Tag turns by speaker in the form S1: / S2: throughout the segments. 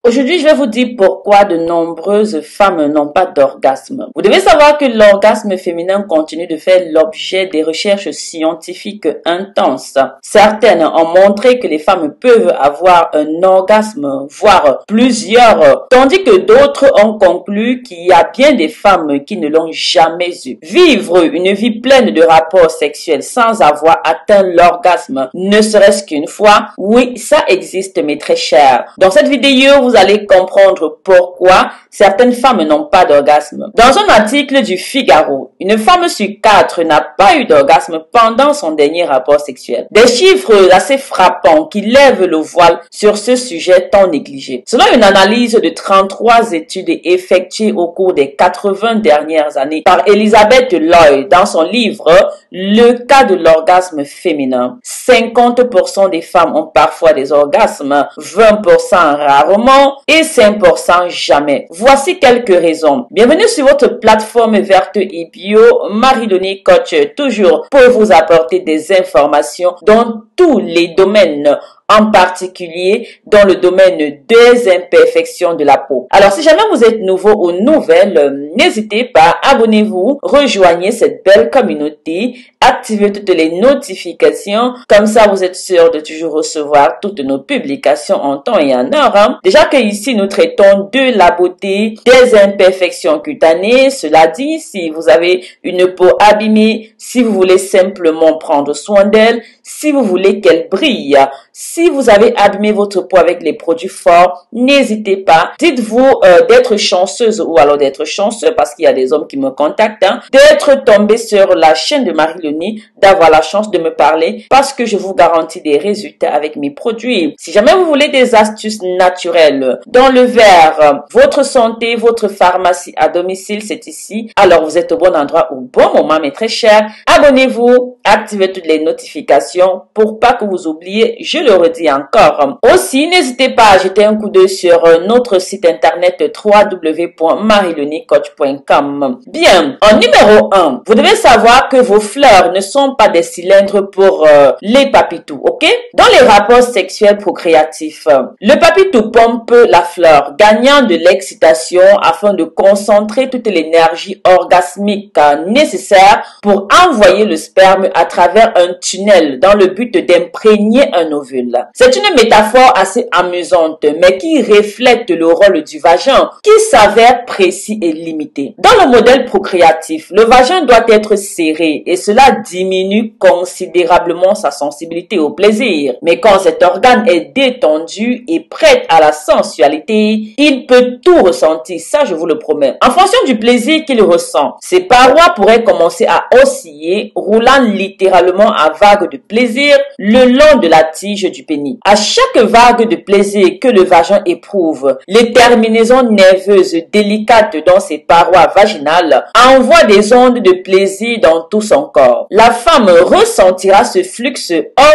S1: Aujourd'hui, je vais vous dire pourquoi de nombreuses femmes n'ont pas d'orgasme. Vous devez savoir que l'orgasme féminin continue de faire l'objet des recherches scientifiques intenses. Certaines ont montré que les femmes peuvent avoir un orgasme, voire plusieurs, tandis que d'autres ont conclu qu'il y a bien des femmes qui ne l'ont jamais eu. Vivre une vie pleine de rapports sexuels sans avoir atteint l'orgasme, ne serait-ce qu'une fois, oui, ça existe, mes très chers. Dans cette vidéo, vous allez comprendre pourquoi certaines femmes n'ont pas d'orgasme. Dans un article du Figaro, une femme sur 4 n'a pas eu d'orgasme pendant son dernier rapport sexuel. Des chiffres assez frappants qui lèvent le voile sur ce sujet tant négligé. Selon une analyse de 33 études effectuées au cours des 80 dernières années par Elizabeth Lloyd dans son livre « Le cas de l'orgasme féminin », 50% des femmes ont parfois des orgasmes, 20% rarement et 5% jamais. Voici quelques raisons. Bienvenue sur votre plateforme verte et bio, Marie-Denis Coach, toujours pour vous apporter des informations dans tous les domaines, en particulier dans le domaine des imperfections de la peau. Alors, si jamais vous êtes nouveau ou nouvelle, n'hésitez pas, abonnez-vous, rejoignez cette belle communauté, activez toutes les notifications, comme ça vous êtes sûr de toujours recevoir toutes nos publications en temps et en heure. Déjà que ici nous traitons de la beauté, des imperfections cutanées, cela dit, si vous avez une peau abîmée, si vous voulez simplement prendre soin d'elle, si vous voulez qu'elle brille, si vous avez abîmé votre peau avec les produits forts, n'hésitez pas. Dites-vous d'être chanceuse ou alors d'être chanceux parce qu'il y a des hommes qui me contactent, d'être tombé sur la chaîne de Marie-Denis, d'avoir la chance de me parler parce que je vous garantis des résultats avec mes produits. Si jamais vous voulez des astuces naturelles dans le verre, votre santé, votre pharmacie à domicile, c'est ici. Alors vous êtes au bon endroit au bon moment, mes très chers. Abonnez-vous, activez toutes les notifications pour pas que vous oubliez, je le redis encore. Aussi, n'hésitez pas à jeter un coup d'œil sur notre site internet www.marielenicoach.com. Bien, en numéro 1, vous devez savoir que vos fleurs ne sont pas des cylindres pour les papitous, ok? Dans les rapports sexuels procréatifs, le papitou pompe la fleur, gagnant de l'excitation afin de concentrer toute l'énergie orgasmique nécessaire pour envoyer le sperme à travers un tunnel dans le but d'imprégner un ovule. C'est une métaphore assez amusante, mais qui reflète le rôle du vagin, qui s'avère précis et limité. Dans le modèle procréatif, le vagin doit être serré et cela diminue considérablement sa sensibilité au plaisir. Mais quand cet organe est détendu et prêt à la sensualité, il peut tout ressentir, ça je vous le promets. En fonction du plaisir qu'il ressent, ses parois pourraient commencer à osciller, roulant littéralement à vagues de plaisir le long de la tige du pénis. À chaque vague de plaisir que le vagin éprouve, les terminaisons nerveuses délicates dans ses parois vaginales envoient des ondes de plaisir dans tout son corps. La femme ressentira ce flux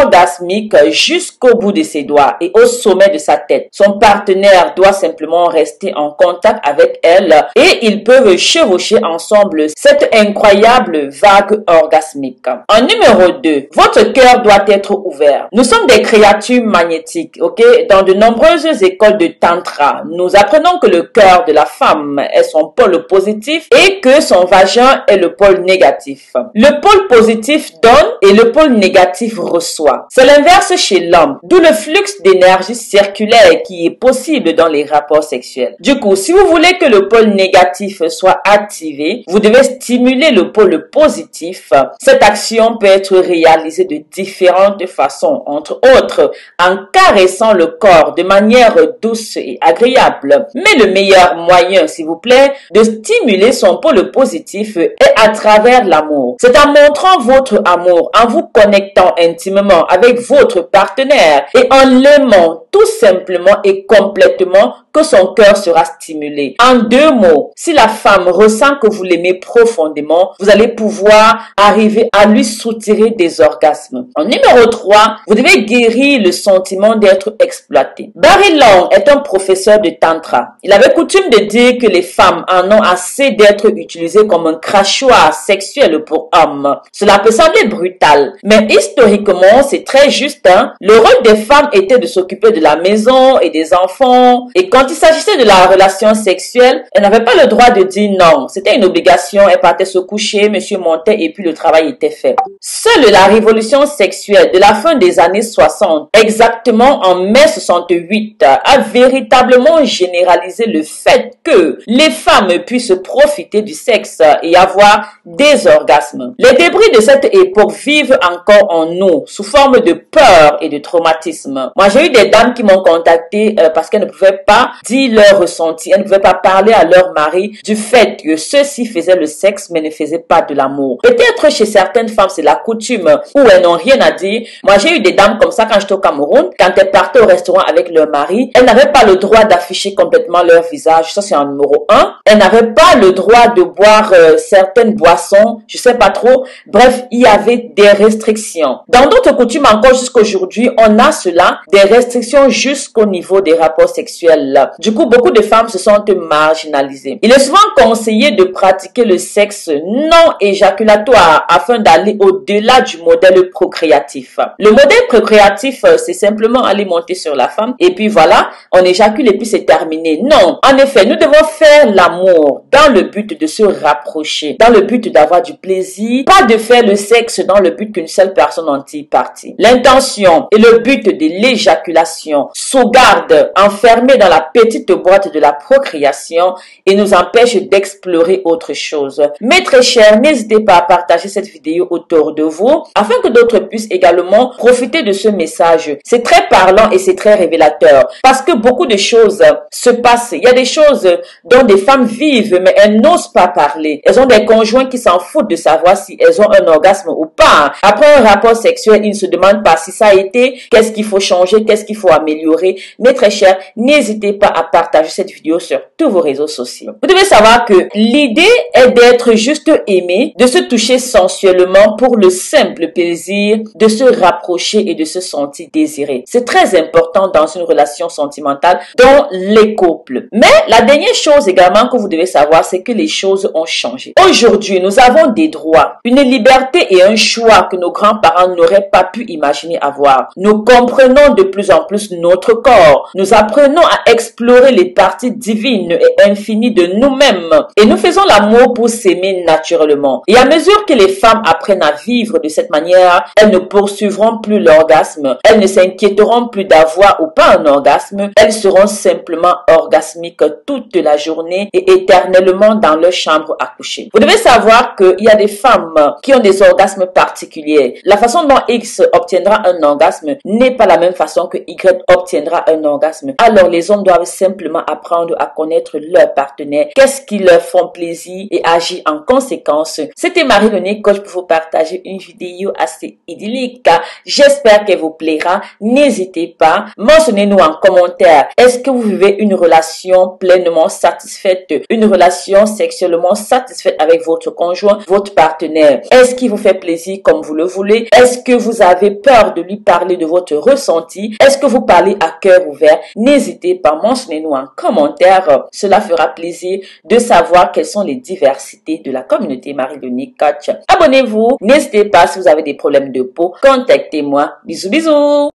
S1: orgasmique jusqu'au bout de ses doigts et au sommet de sa tête. Son partenaire doit simplement rester en contact avec elle et ils peuvent chevaucher ensemble cette incroyable vague orgasmique. En numéro 2, votre cœur doit être ouvert. Nous sommes des créatures magnétiques, ok? Dans de nombreuses écoles de tantra, nous apprenons que le cœur de la femme est son pôle positif et que son vagin est le pôle négatif. Le pôle positif donne et le pôle négatif reçoit. C'est l'inverse chez l'homme, d'où le flux d'énergie circulaire qui est possible dans les rapports sexuels. Du coup, si vous voulez que le pôle négatif soit activé, vous devez stimuler le pôle positif. Cette action peut être réalisée de différentes façons, entre autres en caressant le corps de manière douce et agréable. Mais le meilleur moyen, s'il vous plaît, de stimuler son pôle positif est à travers l'amour. C'est en montrant votre amour, en vous connectant intimement avec votre partenaire et en l'aimant tout simplement et complètement que son cœur sera stimulé. En deux mots, si la femme ressent que vous l'aimez profondément, vous allez pouvoir arriver à lui soutirer des orgasmes. En numéro 3, vous devez guérir le sentiment d'être exploité. Barry Long est un professeur de tantra. Il avait coutume de dire que les femmes en ont assez d'être utilisées comme un crachoir sexuel pour hommes. Cela peut sembler brutal, mais historiquement, c'est très juste. Le rôle des femmes était de s'occuper de la maison et des enfants, et quand Quand il s'agissait de la relation sexuelle, elle n'avait pas le droit de dire non. C'était une obligation. Elle partait se coucher, monsieur montait et puis le travail était fait. Seule la révolution sexuelle de la fin des années 60, exactement en mai 68, a véritablement généralisé le fait que les femmes puissent profiter du sexe et avoir des orgasmes. Les débris de cette époque vivent encore en nous sous forme de peur et de traumatisme. Moi, j'ai eu des dames qui m'ont contacté parce qu'elles ne pouvaient pas dire leur ressenti, elles ne pouvaient pas parler à leur mari du fait que ceux-ci faisaient le sexe mais ne faisaient pas de l'amour. Peut-être chez certaines femmes, c'est la coutume où elles n'ont rien à dire. Moi, j'ai eu des dames comme ça quand j'étais au Cameroun. Quand elles partaient au restaurant avec leur mari, elles n'avaient pas le droit d'afficher complètement leur visage. Ça, c'est un numéro 1. Elles n'avaient pas le droit de boire certaines boissons. Je sais pas trop. Bref, il y avait des restrictions. Dans d'autres coutumes, encore jusqu'aujourd'hui, on a cela, des restrictions jusqu'au niveau des rapports sexuels. Du coup, beaucoup de femmes se sentent marginalisées. Il est souvent conseillé de pratiquer le sexe non éjaculatoire afin d'aller au-delà du modèle procréatif. Le modèle procréatif, c'est simplement aller monter sur la femme et puis voilà, on éjacule et puis c'est terminé. Non, en effet, nous devons faire l'amour dans le but de se rapprocher, dans le but d'avoir du plaisir, pas de faire le sexe dans le but qu'une seule personne en tire parti. L'intention et le but de l'éjaculation sauvegarde enfermés dans la petite boîte de la procréation et nous empêche d'explorer autre chose. Mes très chers, n'hésitez pas à partager cette vidéo autour de vous afin que d'autres puissent également profiter de ce message. C'est très parlant et c'est très révélateur parce que beaucoup de choses se passent. Il y a des choses dont des femmes vivent mais elles n'osent pas parler. Elles ont des conjoints qui s'en foutent de savoir si elles ont un orgasme ou pas. Après un rapport sexuel, ils ne se demandent pas si ça a été, qu'est-ce qu'il faut changer, qu'est-ce qu'il faut améliorer. Mes très chers, n'hésitez pas à partager cette vidéo sur tous vos réseaux sociaux. Vous devez savoir que l'idée est d'être juste aimé, de se toucher sensuellement pour le simple plaisir de se rapprocher et de se sentir désiré. C'est très important dans une relation sentimentale dans les couples. Mais la dernière chose également que vous devez savoir, c'est que les choses ont changé. Aujourd'hui, nous avons des droits, une liberté et un choix que nos grands-parents n'auraient pas pu imaginer avoir. Nous comprenons de plus en plus notre corps. Nous apprenons à explorer les parties divines et infinies de nous-mêmes. Et nous faisons l'amour pour s'aimer naturellement. Et à mesure que les femmes apprennent à vivre de cette manière, elles ne poursuivront plus l'orgasme. Elles ne s'inquiéteront plus d'avoir ou pas un orgasme. Elles seront simplement orgasmiques toute la journée et éternellement dans leur chambre à coucher. Vous devez savoir qu'il y a des femmes qui ont des orgasmes particuliers. La façon dont X obtiendra un orgasme n'est pas la même façon que Y obtiendra un orgasme. Alors les hommes doivent simplement apprendre à connaître leur partenaire, qu'est-ce qui leur font plaisir et agir en conséquence. C'était Marie-Lonique, coach, pour vous partager une vidéo assez idyllique. J'espère qu'elle vous plaira. N'hésitez pas, mentionnez-nous en commentaire. Est-ce que vous vivez une relation pleinement satisfaite, une relation sexuellement satisfaite avec votre conjoint, votre partenaire? Est-ce qu'il vous fait plaisir comme vous le voulez? Est-ce que vous avez peur de lui parler de votre ressenti? Est-ce que vous parlez à cœur ouvert? N'hésitez pas, mentionnez-nous en commentaire. Cela fera plaisir de savoir quelles sont les diversités de la communauté Marie-Lonique Coach. Abonnez-vous. N'hésitez pas si vous avez des problèmes de peau. Contactez-moi. Bisous, bisous.